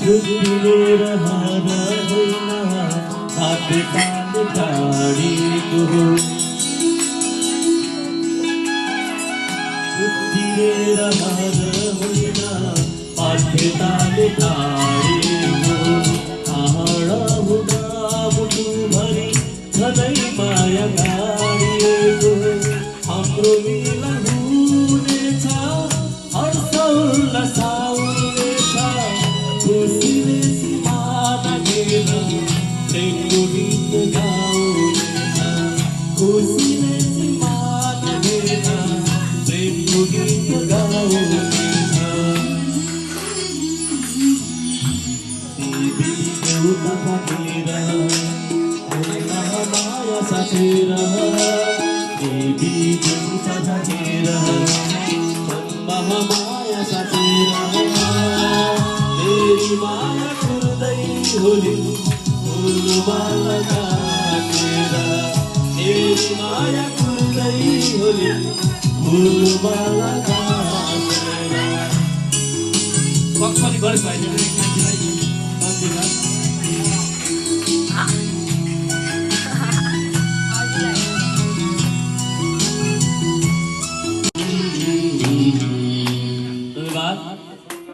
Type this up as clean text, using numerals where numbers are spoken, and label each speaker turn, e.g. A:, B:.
A: छुट्टिएर हार होइन हात ताले टाढीको हो छुट्टिएर हार होइन हात ताले टाढीको आँडा हुँदा मुटुभरि सधैँ माया गाडिएको हाम्रो मिलन हुनेछ हर्ष उल्लास आउनेछ खुसीले सीमा नाघेर प्रेमको गीत गाउनेछ खुसीले सीमा नाघेर प्रेमको गीत गाउनेछ देवी देउता थाकेर माया साथेर देवी देउता थाकेर माया साथेर तेरी माया कुर्दै होली फुलमा लगाएर तेरी माया कुर्दै होली फुलमा लगाएर पक्षले गरे भाइले